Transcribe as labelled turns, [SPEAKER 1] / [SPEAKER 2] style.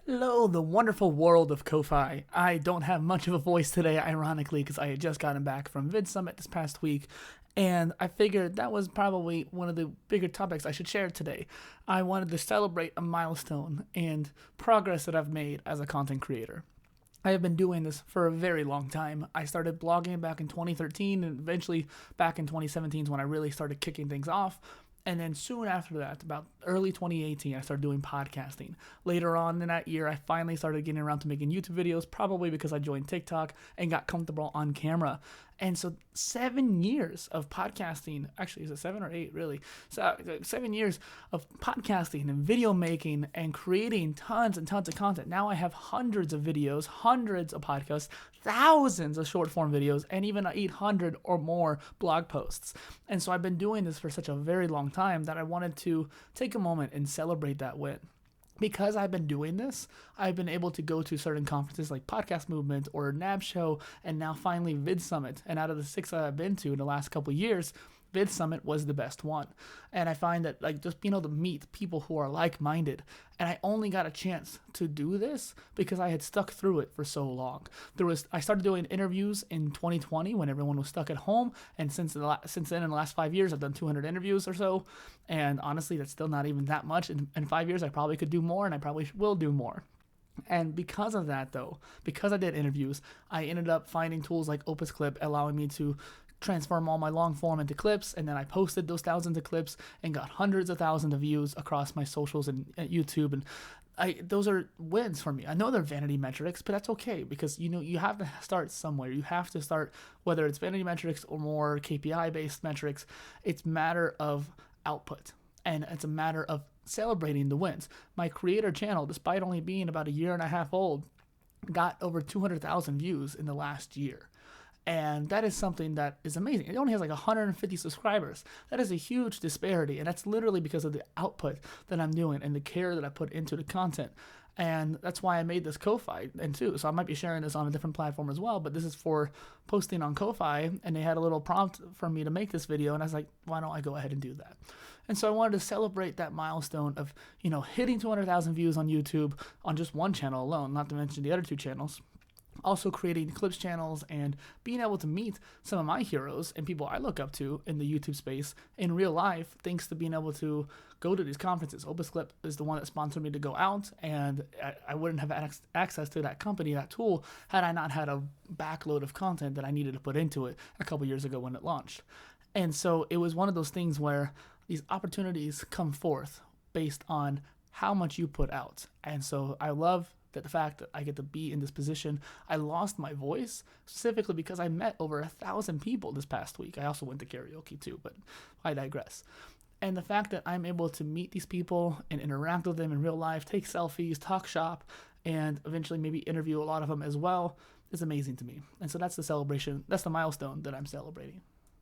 [SPEAKER 1] Hello, the wonderful world of Kofi. I don't have much of a voice today, ironically, because I had just gotten back from Vid Summit this past week, and I figured that was probably one of the bigger topics I should share today. I wanted to celebrate a milestone and progress that I've made as a content creator. I have been doing this for a very long time. I started blogging back in 2013, and eventually back in 2017 is when I really started kicking things off. And then soon after that, about early 2018, I started doing podcasting. Later on in that year, I finally started getting around to making YouTube videos, probably because I joined TikTok and got comfortable on camera. And so 7 years of podcasting, actually, is it 7 or 8, really? So 7 years of podcasting and video making and creating tons and tons of content. Now I have hundreds of videos, hundreds of podcasts, thousands of short form videos, and even 800 or more blog posts. And so I've been doing this for such a very long time that I wanted to take a moment and celebrate that win. Because I've been doing this, I've been able to go to certain conferences like Podcast Movement or NAB Show, and now finally Vid Summit. And out of the 6 that I've been to in the last couple of years, Vid Summit was the best one. And I find that just being able to meet people who are like-minded, and I only got a chance to do this because I had stuck through it for so long. I started doing interviews in 2020 when everyone was stuck at home, and since then in the last 5 years I've done 200 interviews or so, and honestly that's still not even that much. In 5 years I probably could do more, and I probably will do more. And because of that though, because I did interviews, I ended up finding tools like Opus Clip allowing me to transform all my long form into clips, and then I posted those thousands of clips and got hundreds of thousands of views across my socials and YouTube, and those are wins for me. I know they're vanity metrics, but that's okay because you have to start somewhere. You have to start, whether it's vanity metrics or more KPI based metrics. It's a matter of output, and it's a matter of celebrating the wins. My creator channel, despite only being about a year and a half old, got over 200,000 views in the last year. And that is something that is amazing. It only has like 150 subscribers. That is a huge disparity. And that's literally because of the output that I'm doing and the care that I put into the content. And that's why I made this Ko-Fi and too. So I might be sharing this on a different platform as well, but this is for posting on Ko-Fi, and they had a little prompt for me to make this video, and I was like, why don't I go ahead and do that? And so I wanted to celebrate that milestone of, hitting 200,000 views on YouTube on just one channel alone, not to mention the other 2 channels. Also creating clips channels and being able to meet some of my heroes and people I look up to in the YouTube space in real life, thanks to being able to go to these conferences. Opus Clip is the one that sponsored me to go out, and I wouldn't have access to that company, that tool, had I not had a backload of content that I needed to put into it a couple years ago when it launched. And so it was one of those things where these opportunities come forth based on how much you put out. And so I love that the fact that I get to be in this position. I lost my voice specifically because I met over 1,000 people this past week. I also went to karaoke too, but I digress. And the fact that I'm able to meet these people and interact with them in real life, take selfies, talk shop, and eventually maybe interview a lot of them as well is amazing to me. And so that's the celebration. That's the milestone that I'm celebrating.